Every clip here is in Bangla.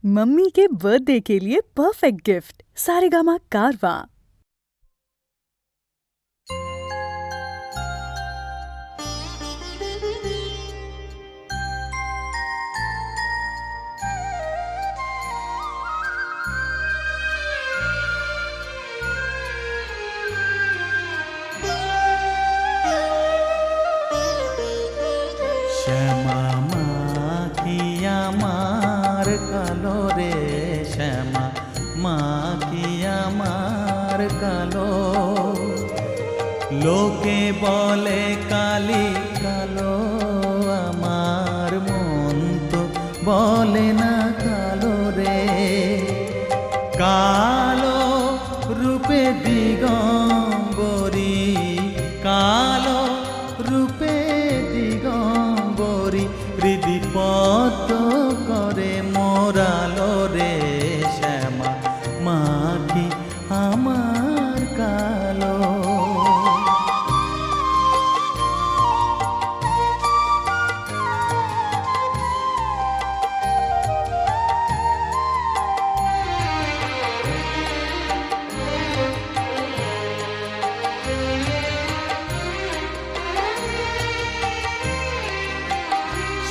मम्मी के बर्थडे के लिए परफेक्ट गिफ्ट सारेगामा कारवां। শ্যামা মাখি আমার কালো রে, শ্যামা মাখি আমার কালো। লোকে বলে কালি কালো, আমার মন তো বলে না কালো রে। কালো রূপে দিগম্বরী, কালো রূপে দিগম্বরী, হৃদি পদ্ম করে মোরালো রে। শ্যামা মাখি আমার কালো।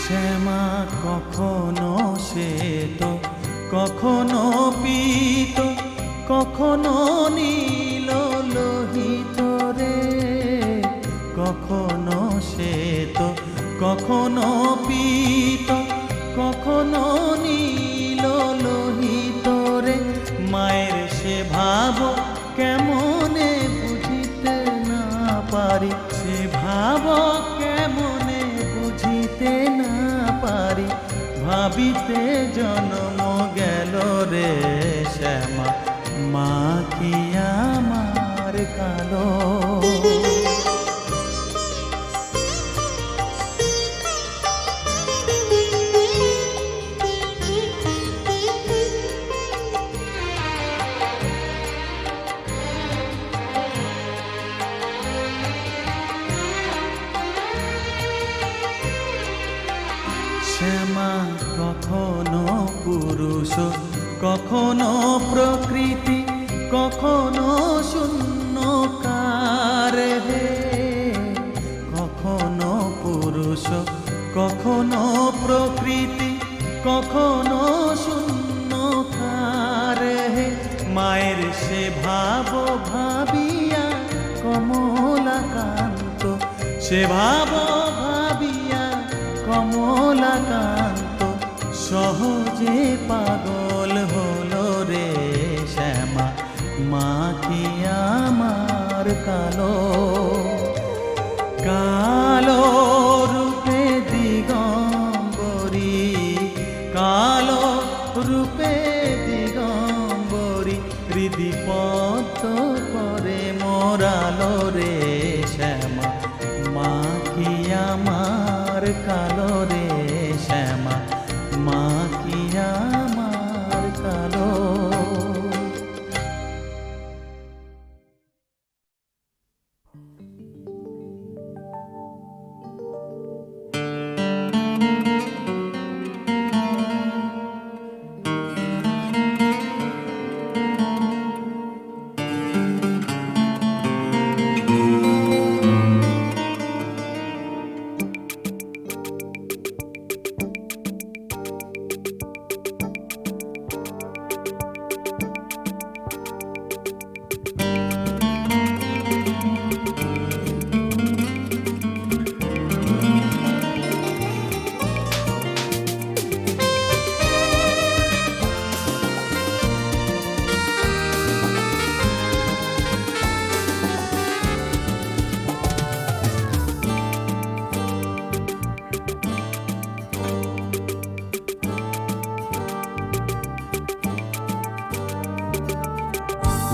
শ্যামা কখনো শ্বেত, কখনো পীত, কখনো নীল লোহিত রে। কখনো শ্বেত, কখনো পীত, কখনো নীল লোহিত রে। মায়ের সে ভাব কেমনে বুঝিতে না পারি, সে ভাব কেমনে বুঝিতে না পারি, ভাবিতে জন্ম গেল রে। শ্যামা মাখি আমার কালো। শ্যামা কখনো পুরুষ, কখনো প্রকৃতি, কখনো শূন্যকার হে। কখনো পুরুষ, কখনো প্রকৃতি, কখনো শূন্যকার হে। মায়ের সে ভাব ভাবিয়া কমলাকান্ত, সে ভাব ভাবিয়া কমলাকান্ত সহজে পাগল হলো রে। শ্যামা মাখি আমার কালো। কালো রূপে দিগম্বরী, কালো রূপে দিগম্বরী, হৃদি পদ্ম করে মোরালো রে। শ্যামা মাখি আমার কালো রে। শ্যামা মাখি আমার কালো।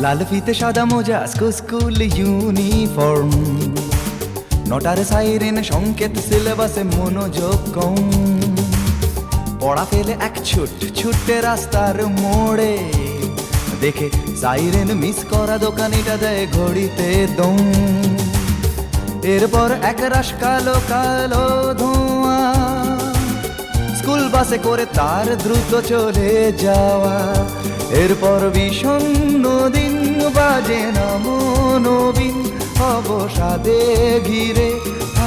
লাল ফিতে সাদা মোজা, স্কুল ইউনিফর্ম, নটার সাইরেন সংকেত, সিলেবাসে মনোযোগ কম। পড়া ফেলে এক ছুটে রাস্তার মোড়ে, দেখে সাইরেন মিস করা দোকানিটা দেয় ঘড়িতে দম। এরপর এক রাশ কালো কালো ধোঁয়া স্কুল বাসে করে তার দ্রুত চলে যাওয়া, এরপর বিষণ্ণ দিন বাজে না মনোবিন, অবসাদে ঘিরে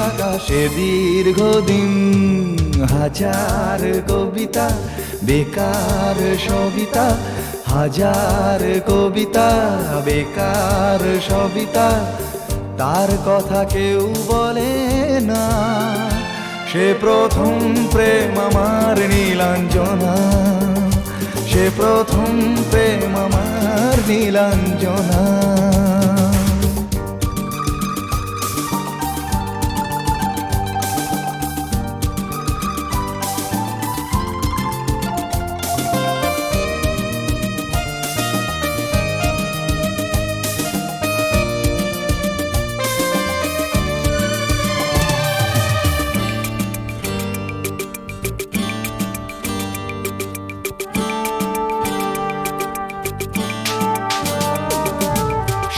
আকাশে দীর্ঘদিন। হাজার কবিতা বেকার সবিতা, হাজার কবিতা বেকার সবিতা, তার কথা কেউ বলে না। সে প্রথম প্রেম আমার নীলাঞ্জনা, সে প্রথম প্রেম আমার নীলাঞ্জনা।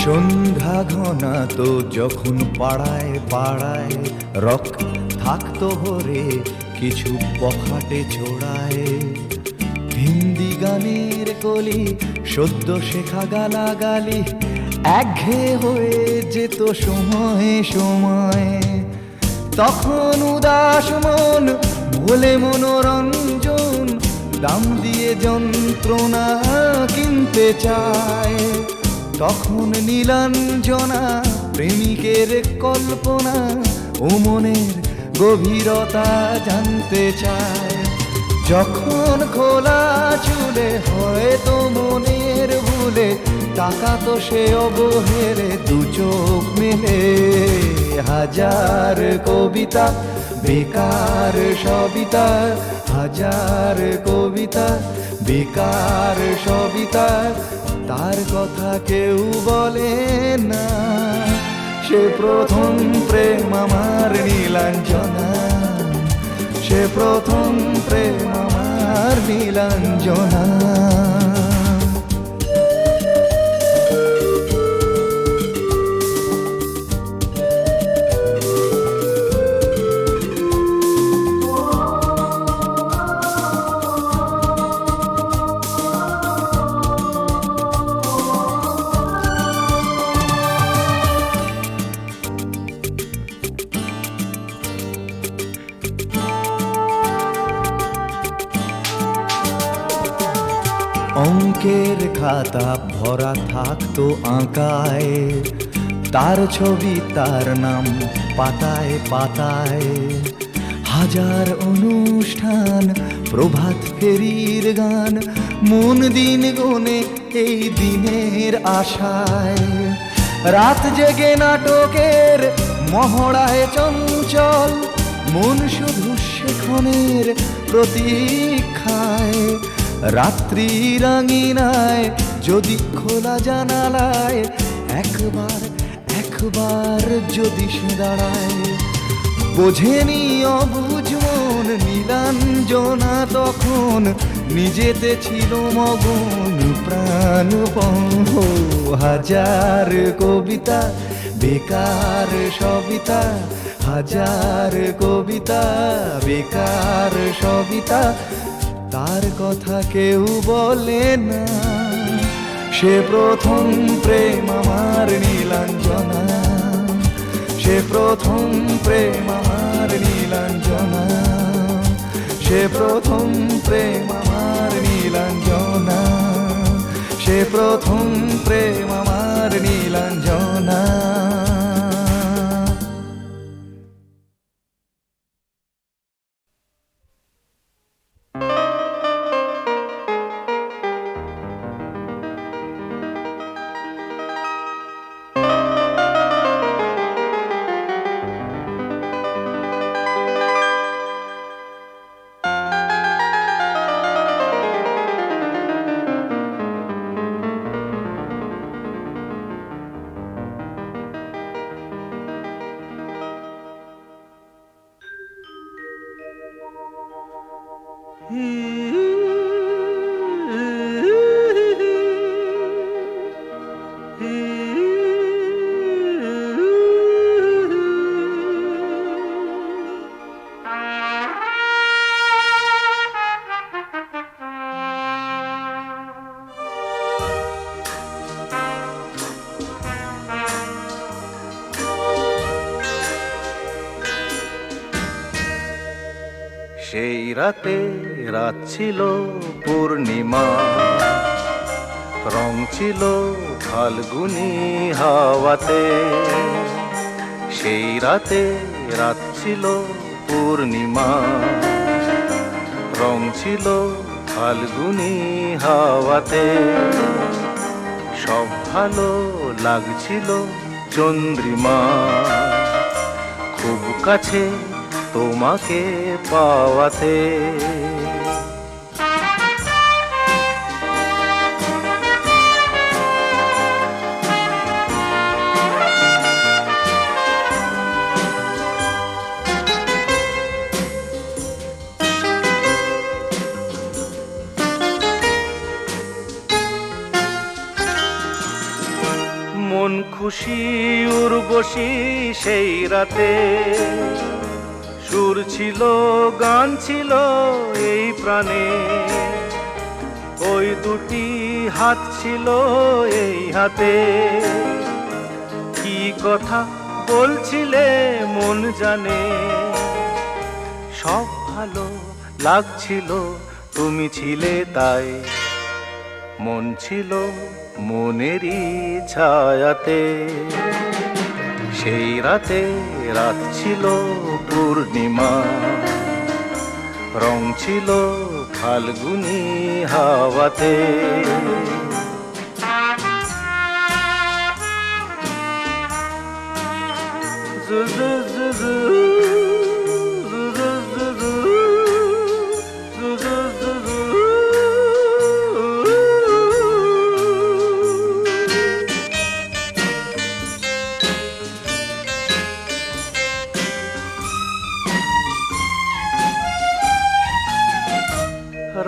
সন্ধ্যা ঘনা তো যখন পাড়ায় পাড়ায় রক থাকতো ভরে কিছু বখাটে ছোড়ায়, হিন্দি গানের কলি সদ্য শেখা গালাগালি একঘেয়ে হয়ে যেত সময়ে সময়ে। তখন উদাস মন ভোলে মনোরঞ্জন, দাম দিয়ে যন্ত্রণা কিনতে চায়। তখন নীলাঞ্জনা প্রেমিকের কল্পনা ও মনের গভীরতা জানতে চায়। যখন খোলা চুলে হয়তো মনের ভুলে তাকাতো সে অবহেরে দু চোখ মেলে। হাজার কবিতা বেকার সবিতা, হাজার কবিতা বেকার সবিতা, তার কথা কেউ বলে না। সে প্রথম প্রেম আমার নীলাঞ্জনা, সে প্রথম প্রেম আমার নীলাঞ্জনা। অঙ্কের খাতা ভরা থাকতো আঁকায়, তার ছবি তার নাম পাতায় পাতায়। হাজার অনুষ্ঠান প্রভাত ফেরির গান, মন দিন গুনে এই দিনের আশায়। রাত জেগে নাটকের মহড়ায় চঞ্চল, মন শুধু সেক্ষণের প্রতীক্ষায়। রাত্রি রাঙিনায় যদি খোলা জানালায় একবার একবার যদি সে দাঁড়ায়, বোঝেনি অবুঝ মন নীলাঞ্জনা তখন নিজেতে ছিল মগন প্রাণপণ। হাজার কবিতা বেকার সবিতা, হাজার কবিতা বেকার সবিতা, তার কথা কেউ বলে না। সে প্রথম প্রেম আমার নীলাঞ্জনা, সে প্রথম প্রেম আমার নীলাঞ্জনা, সে প্রথম প্রেম আমার নীলাঞ্জনা, সে প্রথম প্রেম আমার নীলাঞ্জনা। রাতে রাত ছিল পূর্ণিমা, রং ছিল ফাল্গুনি হাওয়াতে। সেই রাতে রাত ছিল পূর্ণিমা, রং ছিল ফাল্গুনি হাওয়াতে। সব ভালো লাগছিল চন্দ্রিমা, খুব কাছে তোমাকে পাওয়াতে। মন খুশি উর্বশী সেই রাতে, সুর ছিল গান ছিল এই প্রাণে। ওই দুটি হাত ছিল এই হাতে, কি কথা বলছিলে মন জানে। সব ভালো লাগছিল তুমি ছিলে তাই, মন ছিল মনেরই ছায়াতে। সেই রাতে রাত ছিল পূর্ণিমা, রং ছিল ফাল্গুনি হাওয়াতে।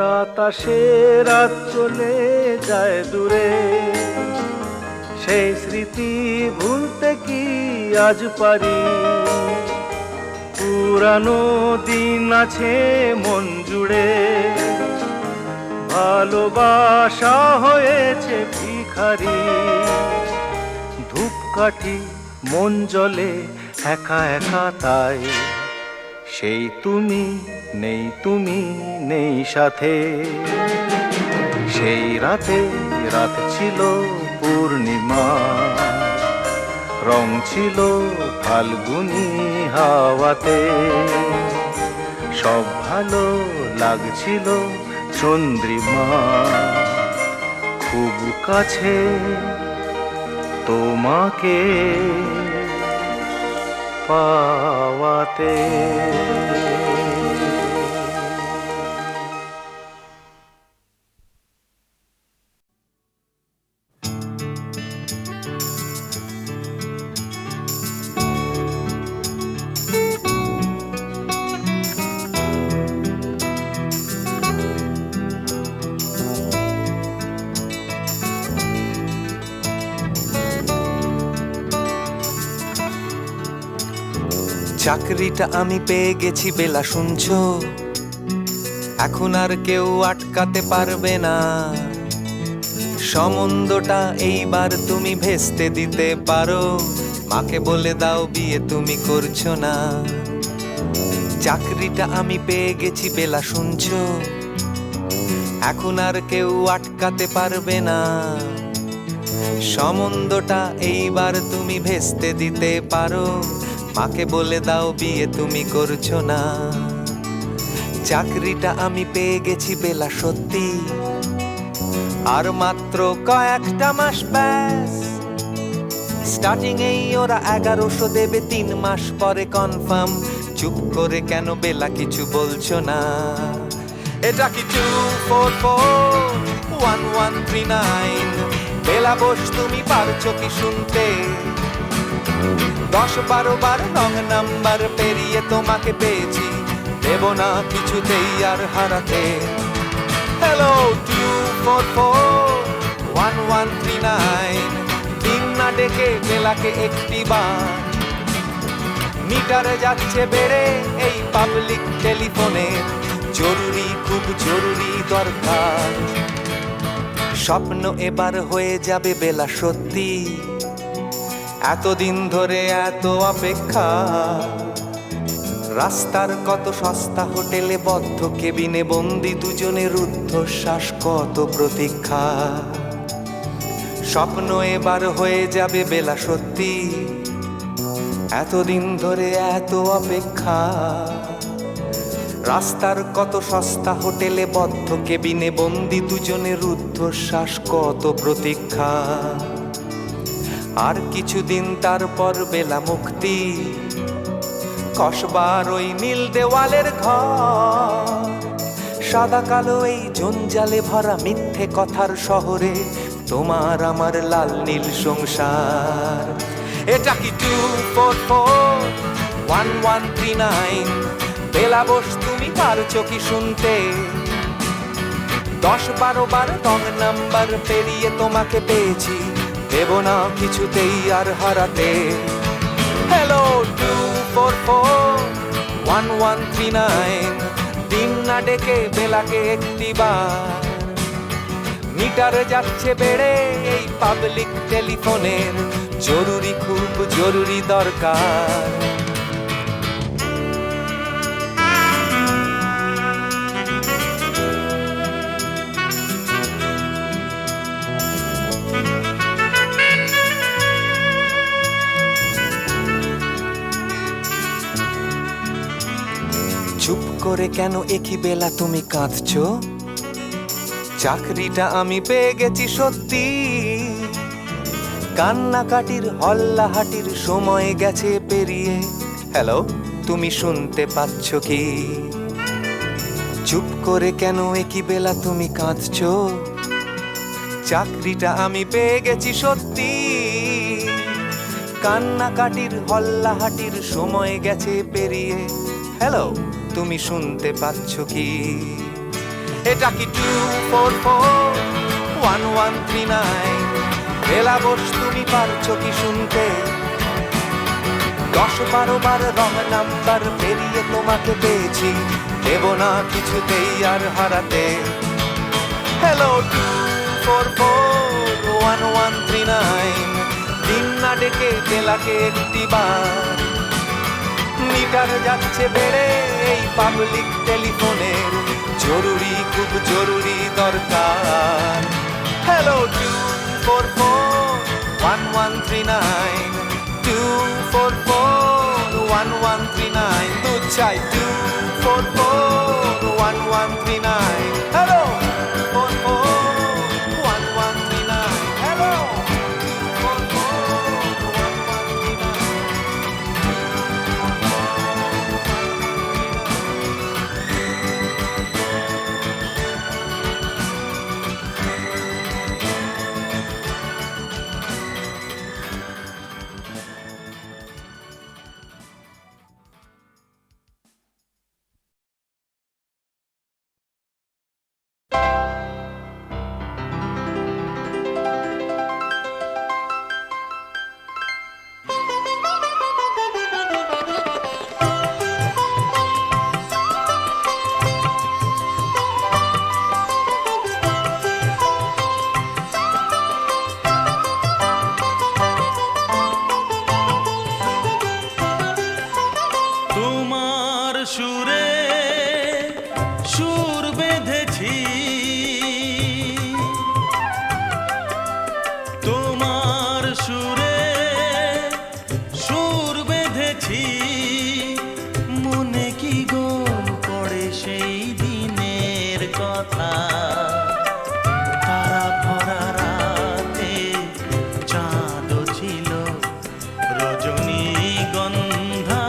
রাত আসে রাত চলে যায় দূরে, সেই স্মৃতি ভুলতে কি আজ পারি। পুরানো দিন আছে মন জুড়ে, ভালোবাসা হয়েছে ভিখারি। ধূপকাঠি মন জ্বলে একা একা তাই, সেই তুমি নেই, তুমি নেই সাথে। সেই রাতে রাত ছিল পূর্ণিমা, রং ছিল ফাল্গুনি হাওয়াতে। সব ভালো লাগছিল চন্দ্রিমা, খুব কাছে তোমাকে পাওয়াতে। চাকরিটা আমি পেয়ে গেছি বেলা, শুনছো? এখন আর কেউ আটকাতে পারবে না। সম্বন্ধটা এইবার তুমি ভেস্তে দিতে পারো, মাকে বলে দাও বিয়ে তুমি করছো না। চাকরিটা আমি পেয়ে গেছি বেলা, শুনছো? এখন আর কেউ আটকাতে পারবে না। সম্বন্ধটা এইবার তুমি ভেস্তে দিতে পারো, মাকে বলে দাও বিয়ে তুমি করছো না। চাকরিটা আমি পেয়ে গেছি বেলা, সত্যি আর মাত্র কয়েকটা মাস ব্যাস। স্টার্টিং এই ওরা 1100 দেবে, 3 মাস পরে কনফার্ম। চুপ করে কেন বেলা কিছু বলছো না? এটা কি 2441139? বেলা বোস তুমি পারছো কি শুনতে? 10-12 বার রং নাম্বার পেরিয়ে তোমাকে পেয়েছি, দেব না কিছুতেই আর হারাতে। হ্যালো 2441139, দিন না ডেকে বেলাকে একটি বার। মিটারে যাচ্ছে বেড়ে এই পাবলিক টেলিফোনে, জরুরি খুব জরুরি দরকার। স্বপ্ন এবার হয়ে যাবে বেলা, সত্যি এতদিন ধরে এত অপেক্ষা। রাস্তার কত সস্তা হোটেলে বদ্ধ কেবিনে বন্দি দুজনের রুদ্ধশ্বাস, কত প্রতীক্ষা। স্বপ্ন এবার হয়ে যাবে বেলা সত্যি, এতদিন ধরে এত অপেক্ষা। রাস্তার কত সস্তা হোটেলে বদ্ধ কেবিনে বন্দি দুজনের রুদ্ধশ্বাস, কত প্রতীক্ষা। আর কিছুদিন তারপর বেলা মুক্তি, কসবার ওই নীল দেওয়ালের ঘর। সাদা কালো এই জঞ্জালে ভরা মিথ্যে কথার শহরে তোমার আমার লাল নীল সংসার। এটা কি 2441139? বেলা বোস তুমি পারছো কি শুনতে? 10-12 বার রং নাম্বার পেরিয়ে তোমাকে পেয়েছি, দেব না কিছুতেই আর হারাতে। হ্যালো 2441139, দিন না ডেকে বেলাকে একটিবার। মিটার যাচ্ছে বেড়ে এই পাবলিক টেলিফোনের, জরুরি খুব জরুরি দরকার। চুপ করে কেন একই বেলা তুমি কাঁদছো? চাকরিটা আমি পেয়ে গেছি সত্যি, কান্নাকাটির হল্লাহাটির সময় গেছে পেরিয়ে। হ্যালো, তুমি শুনতে পাচ্ছ কি? চুপ করে কেন একই বেলা তুমি কাঁদছো? চাকরিটা আমি পেয়ে গেছি সত্যি, কান্নাকাটির হল্লাহাটির সময় গেছে পেরিয়ে। হ্যালো, তুমি শুনতে পাচ্ছ কি? এটা কি 2441139? বেলা বোস তুমি পারছো কি শুনতে? 10-12 বার রং নাম্বার পেরিয়ে তোমাকে পেয়েছি, দেব না কিছুতেই আর হারাতে। হ্যালো 2441139, দিন না ডেকে বেলাকে একটিবার। মিটার যাচ্ছে বেড়ে এই পাবলিক টেলিফোনের, জরুরি খুব জরুরি দরকার। হ্যালো 2441139, 2441139, দুধ চাই 2441139। Hello 2441139, hello 2441139। তোমার সুরে সুর বেঁধেছি, তোমার সুরে সুর বেঁধেছি। মনে কি গো পড়ে সেই দিনের কথা? তারা ভরা রাতে চাঁদও ছিল, রজনীগন্ধা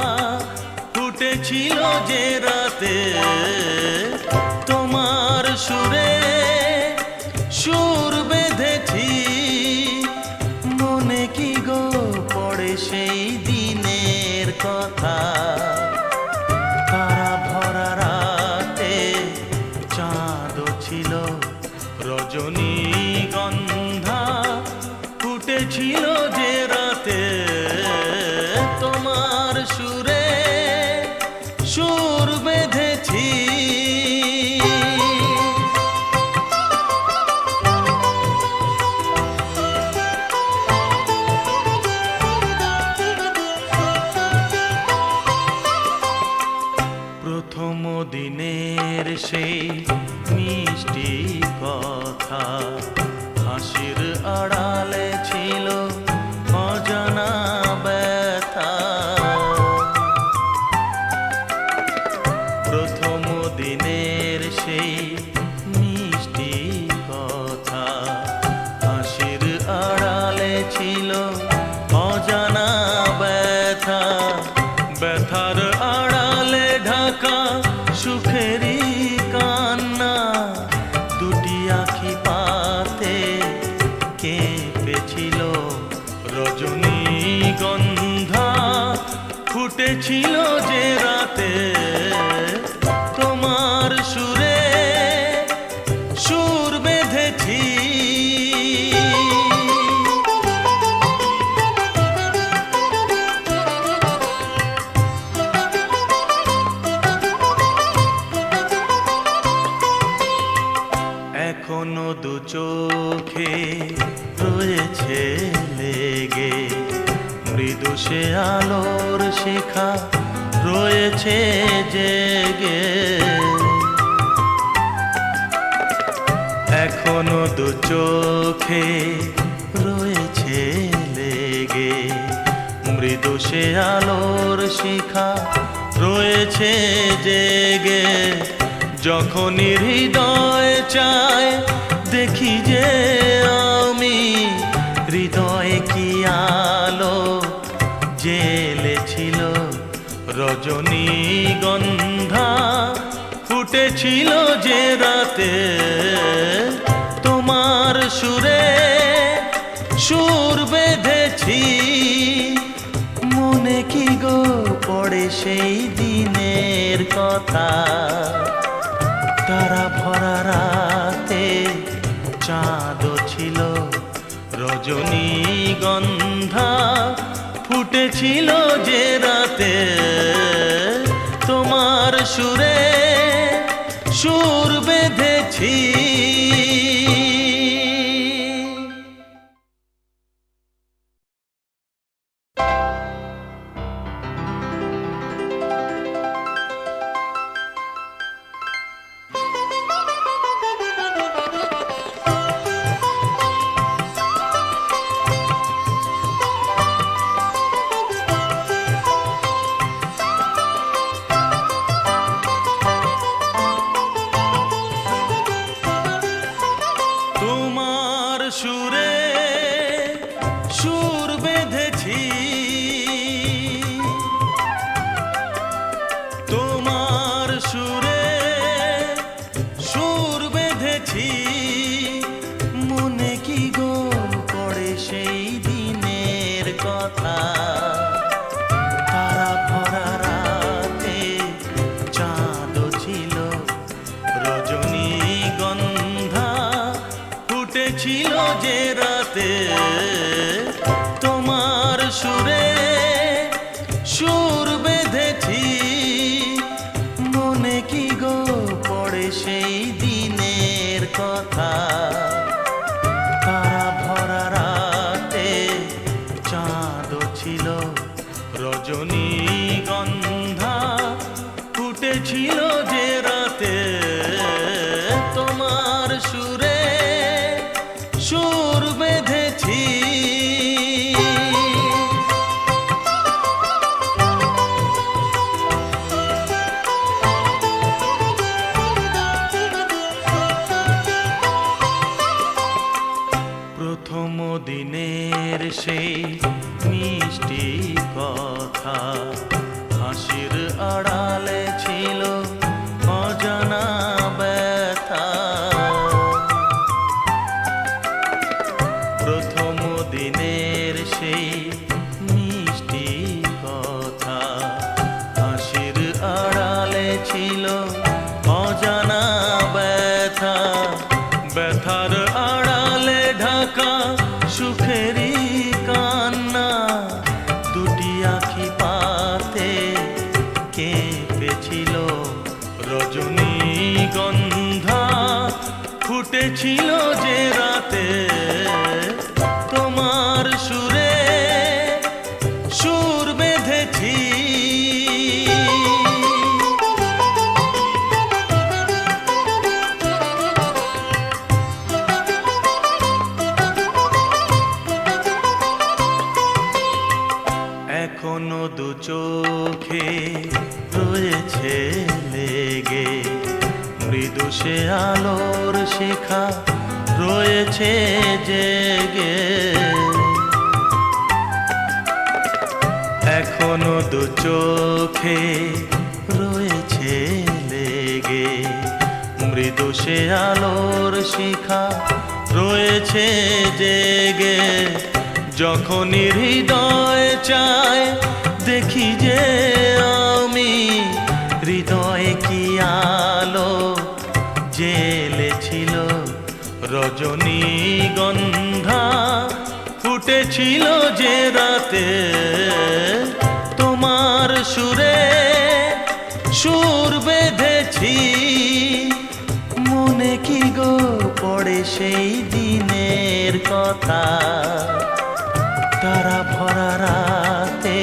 ফুটেছিল যে রাতে। তোমার সুরে সুর বেঁধেছি, মনে কি গো পড়ে সেই দিনের কথা? তারা ভরা রাতে চাঁদও ছিল, রজনীগন্ধা ফুটেছিল যে রাতে। তোমার সুরে সুর বেঁধেছি। কথা, হাসির আড়ালে ছিল অজানা ব্যথা। প্রথম দিনের সেই মিষ্টি কথা, হাসির আড়ালে ছিল অজানা ব্যথা। ব্যথার আড়ালে ঢাকা সুখেরই কান্না, দুটি আখি পাতে কেঁপেছিল রজনীগন্ধা। ফুটেছিল যে রাতে তোমার সুরে সুর বেঁধেছি। এখনো দু চোখে রয়েছে লেগে মৃদু সে আলোর শিখা রয়েছে জেগে। এখনো দু চোখে রয়েছে লেগে মৃদু সে আলোর শিখা রয়েছে জেগে। যখনই হৃদয় চায় দেখি যে আমি হৃদয়ে কি আলো জ্বেলেছিল রজনীগন্ধা। ফুটেছিল যে রাতে তোমার সুরে সুর বেঁধেছি। মনে কি গো পড়ে সেই দিনের কথা, তারা ভরা রাতে চাঁদ ছিল রজনীগন্ধা। ফুটেছিল যে রাতে তোমার সুরে সুর বেঁধেছি। তোমার সুরে সুর বেঁধেছি, তোমার সুরে সুর বেঁধেছি। মনে কি গো পড়ে সেই দিনের কথা, তারা ভরা রাতে চাঁদ ছিল রজনীগন্ধা। ফুটেছিল যে রাতে তোমার সুরে সুর বেঁধেছি। মনে কি গো পড়ে সেই দিনের কথা, তারা ভরা রাতে চাঁদ ছিল রজনীগন্ধা। ফুটেছিল যে রাতে তোমার সুরে সুর বেঁধেছি। প্রথম দিনের সেই মিষ্টি কথা, হাসির আড়ালে ছিল অজানা ব্যথা। প্রথম দিনের সেই মিষ্টি কথা, হাসির আড়ালে ছিল অজানা ব্যথা। ব্যথার আড়ালে ঢাকা সুখেরই কান্না, দুটি আখি পাতে কেঁপেছিল রজনীগন্ধা। ফুটেছিল যে রাতে তোমার সুরে সুর বেঁধেছি। শিখা রয়েছে জেগে, এখনো দু চোখে রয়েছে লেগে। মৃদু সে আলোর শিখা রয়েছে জেগে, যখনই হৃদয় চায় দেখি যে আমি হৃদয়ে কি আলো জ্বেলেছিল। রজনীগন্ধা ফুটেছিল যে রাতে, তোমার সুরে সুর বেঁধেছি। মনে কি গো পড়ে সেই দিনের কথা, তারা ভরা রাতে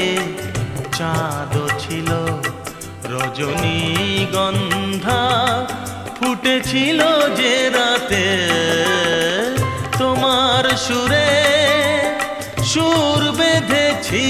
চাঁদ ছিল। রজনীগন্ধা ফুটেছিল যে রাতে, তোমার সুরে সুর বেঁধেছি।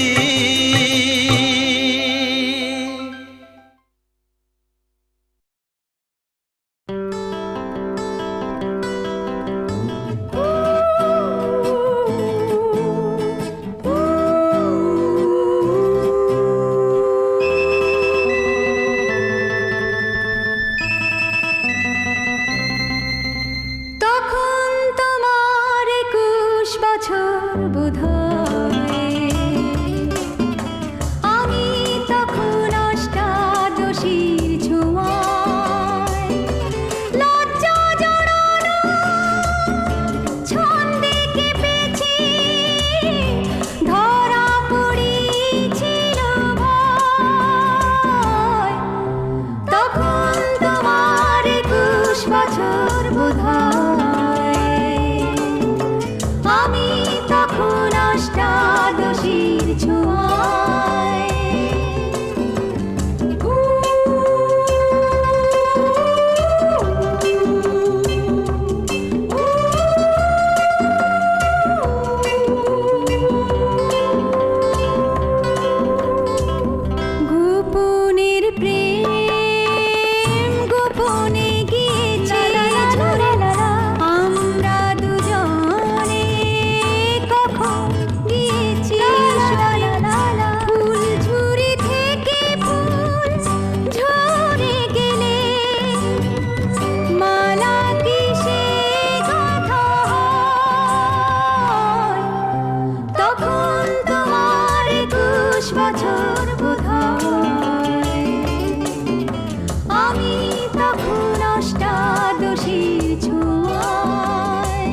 তখন তোমার 21 বছর বোধহয়, আমি তখন অষ্টাদশীর ছোঁয়ায়। লজ্জা জড়ানো ছন্দে কেঁপেছি, ধরা পড়েছিল ভয়। তখন তোমার 21 বছর বোধহয়, আমি তখন অষ্টাদশীর ছোঁয়ায়। গোপনের প্রেম গোপনে গিয়েছে ঝরে, আমরা দুজনে কখন গিয়েছি ফুল ঝুরি থেকে ফুল ঝরে গেলে মালা কিসে গাঁথা হয়। তখন তোমার 21 বছর বোধহয়, আমি তখন অষ্টাদশীর ছোঁয়ায়।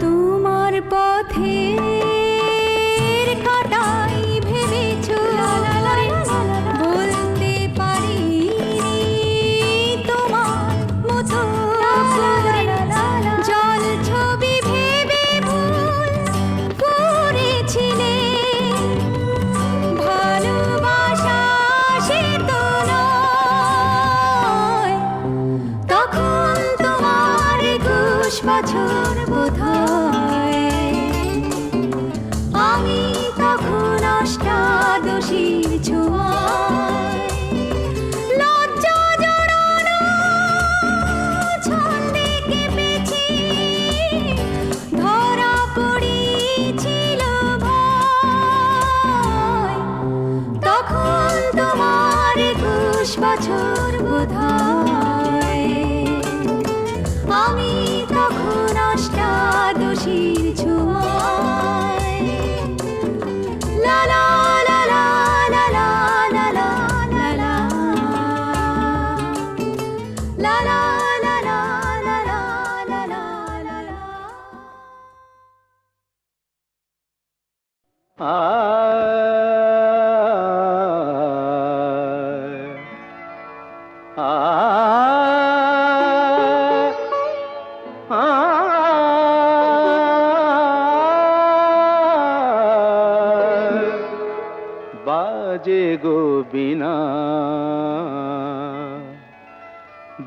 তোমার পথের কাঁটাই ভেবেছ বলতে পারিনি তোমার মতো। জল ছবি ভেবে ভুল করেছিলে, ভালোবাসা সে তো নয়। তখন তোমার 21 বছর বোধহয়, আমি তখন অষ্টাদশীর ছোঁয়ায়। লজ্জা জড়ানো ছন্দে কেঁপেছি, ধরা পড়েছিল ভয়। তখন তোমার 21 বছর বোধহয়, আমি তখন অষ্টাদশীর ছোঁয়ায়। লা লা লা লা লা লা লা লা লা লা। লা লা লা লা লা লা লা লা লা লা। বাজে গো বিনা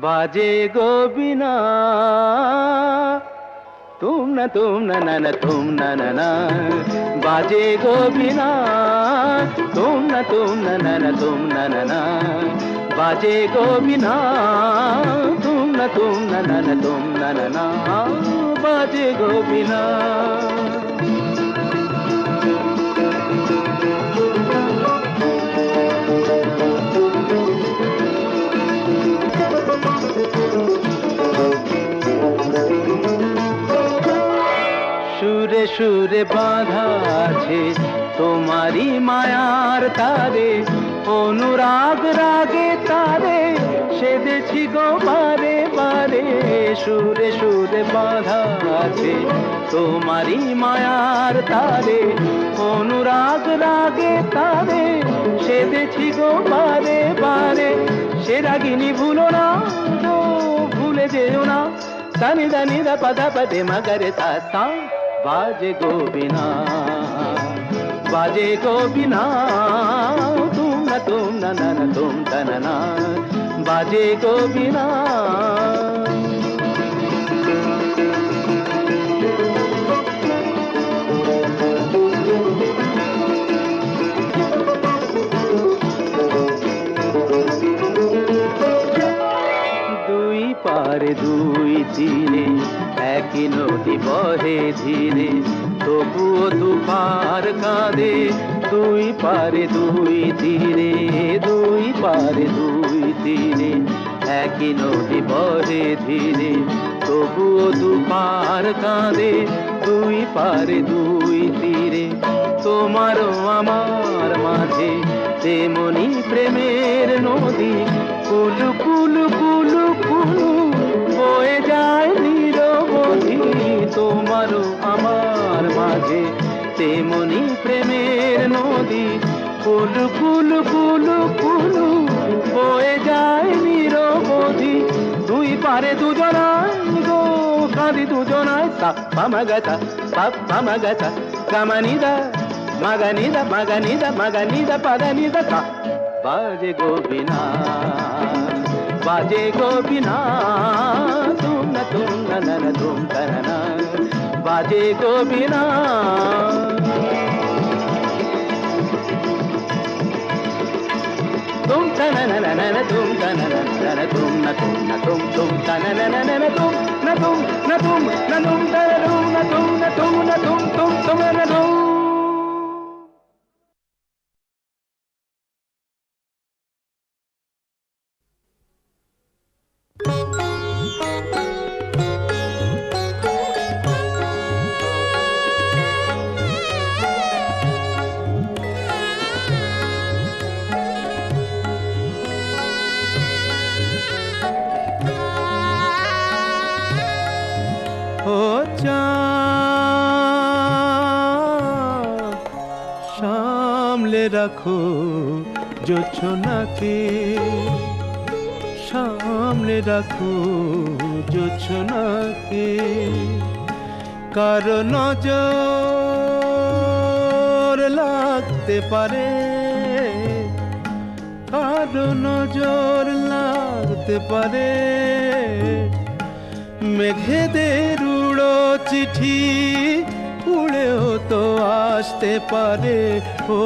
বাজে গো বিনা তুম না না না তুম না না বাজে গো বিনা তুম না না না তুম না না বাজে গো বিনা তুম না না তুম না না বাজে গো বিনা সুরে সুরে বাঁধা আছে তোমারি মায়ার তারে অনুরাগ রাগে তারে সেদেছি গো বারে বারে সুরে সুরে বাঁধা আছে তোমারি মায়ার তারে অনুরাগ রাগে তারে সেদেছি গো বারে বারে সে রাগিনী ভুলো না তো ভুলে যেও না দানি দানি দা পদা পদে মগরে সা বাজে গো বিনা বাজে গো বিনা তুম না না তুম না না বাজে গো বিনা দুই পারে দুই তীরে একই নদী বহে ধীরে তবুও দুপার কাঁদে দুই পারে দুই তীরে দুই পারে দুই তীরে একই নদী বহে ধীরে তবুও দুপার কাঁদে দুই পারে দুই তীরে তোমারও আমার মাঝে তেমনি প্রেমের নদী কুলু কুলু কুলু কুলু বয়ে যায় নিরবধি তোমারও আমার মাঝে তেমনি প্রেমের নদী কুলু কুলু কুলু কুলু বয়ে যায় নিরবধি দুই পারে দুজনায় গো কাঁদি দুজনায় সা পামাগাতা পামাগাতা গামানিদা মাগানিদা মাগানিদা মাগানিদা পাদানিদা সা বাজে গো বিনা বাজে গো বিনা তুম না না তুম না বাজে গো বিনা तुम तना ना ना ना तुम तना ना ना तुम ना तुम तना ना ना ना तुम ना तुम ना तुम ना तुम तना तुम ना तुम ना तुम ना तुम ना तुम সামলে রাখো জোছনাকে সামলে রাখো জোছনাকে কারো নজর লাগতে পারে কারো নজর লাগতে পারে মেঘেদের উড়ো চিঠি উড়েও তো আসতে পারে ও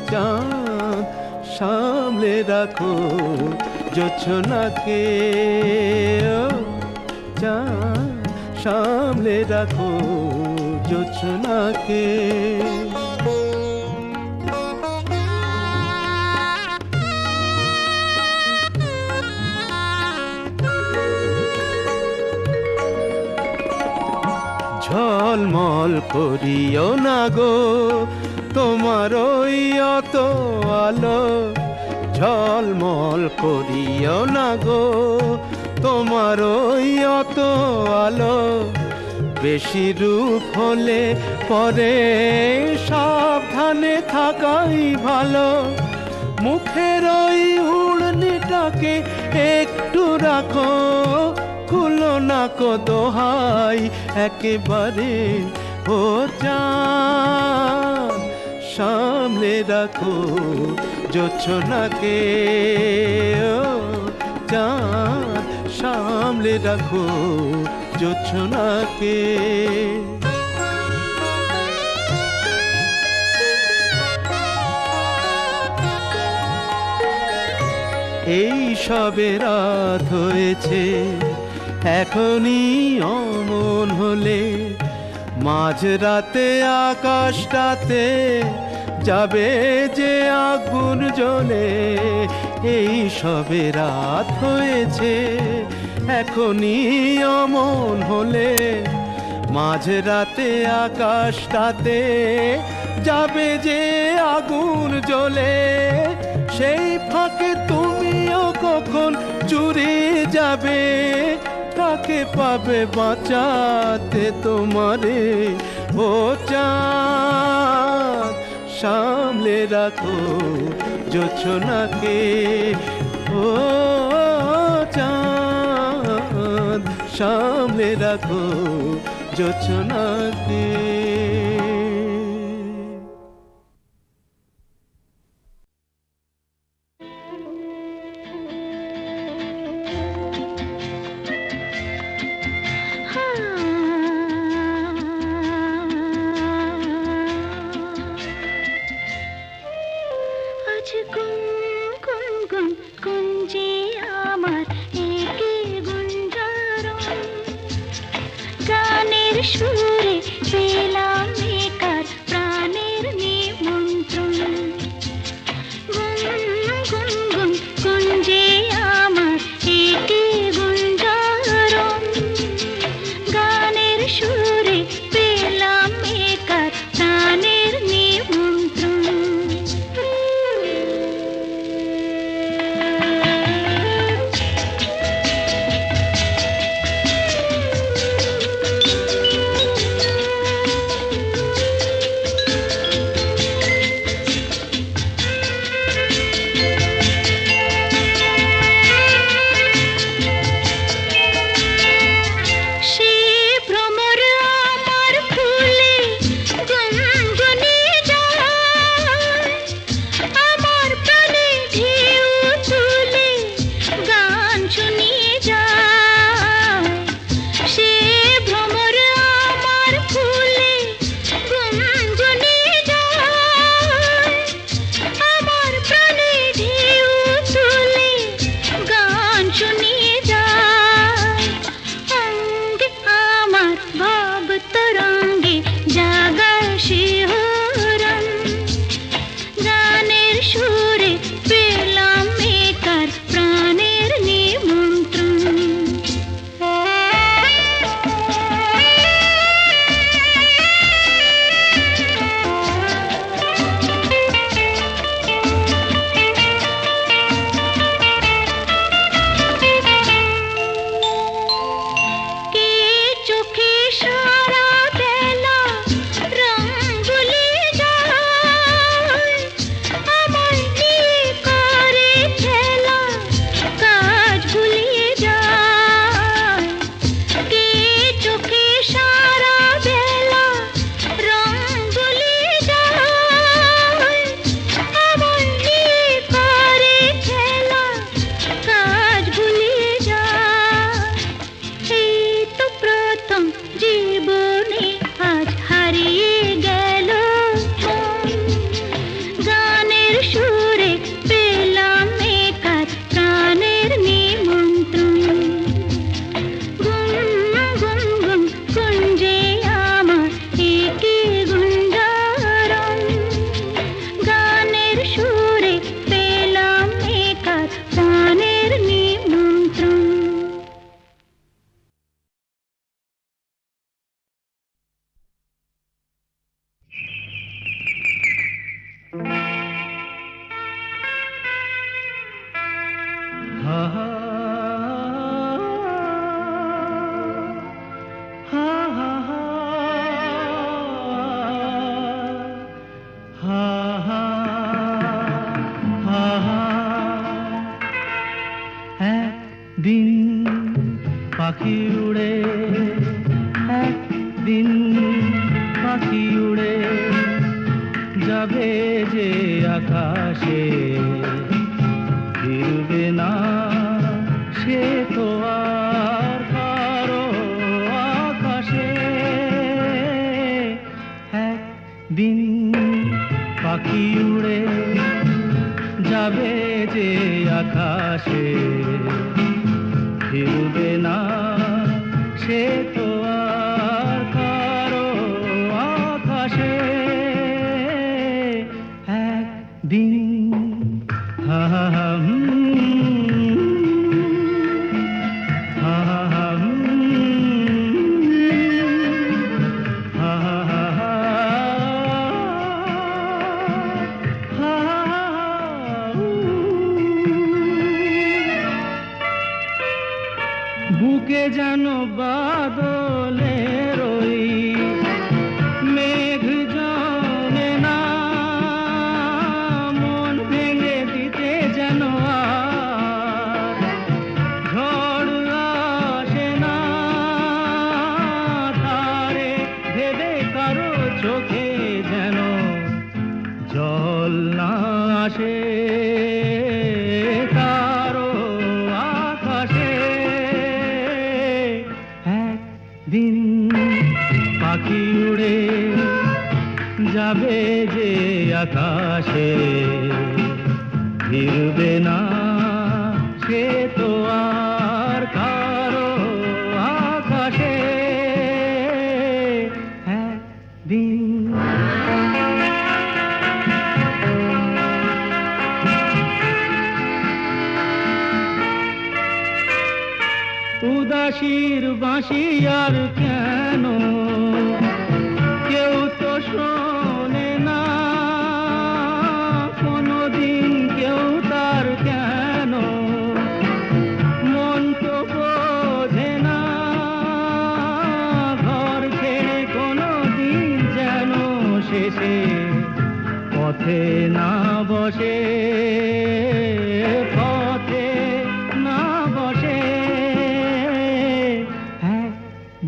চাঁদ সামলে রাখো জোছনাকে ও চাঁদ সামলে রাখো জোছনাকে ঝলমল করিও না গো তোমার ওই অত আলো ঝলমল করিও না গো তোমার ওই অত আলো বেশি রূপ হলে পরে সাবধানে থাকাই ভালো মুখের ওই উড়নিটাকে একটু রাখো খুলো না কো দোহাই একেবারে ও চাঁদ সামলে রাখো জোছনাকে ও চাঁদ সামলে রাখো জোছনাকে। এই সবে রাত হয়েছে, এখনই অমন হলে মাঝরাতে আকাশটাতে যাবে যে আগুন জ্বলে। এই সবে রাত হয়েছে, এখনই অমন হলে মাঝরাতে আকাশটাতে যাবে যে আগুন জ্বলে। সেই ফাঁকে তুমিও কখন চুরি যাবে, কাকে পাবে বাঁচাতে তোমারে ও চাঁদ। সামলে রাখো জোছনাকে ও চাঁদ, সামলে রাখো জোছনাকে। আজ গুন গুন গুন গুঞ্জে আমার একে গুঞ্জারণ, গানের সুরে পেলাম একার প্রাণের নিমন্ত্রণ। গুন গুন গুন গুঞ্জে আমার একে গুঞ্জারণ, গানের সুরে পেলাম একার প্রাণের নিমন্ত্রণ। পাখি উড়ে, একদিন পাখি উড়ে যাবে যে আকাশে, ফিরবে না সে তো আর পাখি উড়ে যাবে যে আকাশে, ফিরবে না সে তো আর কারো আকাশে। একদিন হা হা হা হা হা বুকে যেন বাদলের ওই মেঘ জমে না, মন ভেঙে দিতে যেন আর ঝড় আসে না, তারে ভেবে কারো চোখে যেন জল না আসে, কারো আকাশে। একদিন পাখি উড়ে যাবে যে আকাশে, ফিরবে না সে তো আর কারো আকাশে। একদিন উদাসীর বাঁশি আর কেন কেউ তো শোনে না, কোনদিন কেউ তার কেন মন তো বোঝে না, ঘর ছেড়ে কোনদিন যেন শেষে পথে না বসে, পথে না বসে।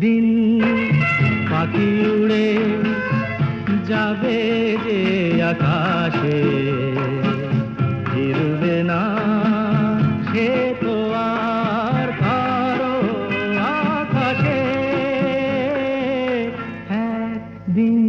দিন পাখি উড়ে যাবে যে আকাশে, ফিরবে না সে তো আর কারো আকাশে। একদিন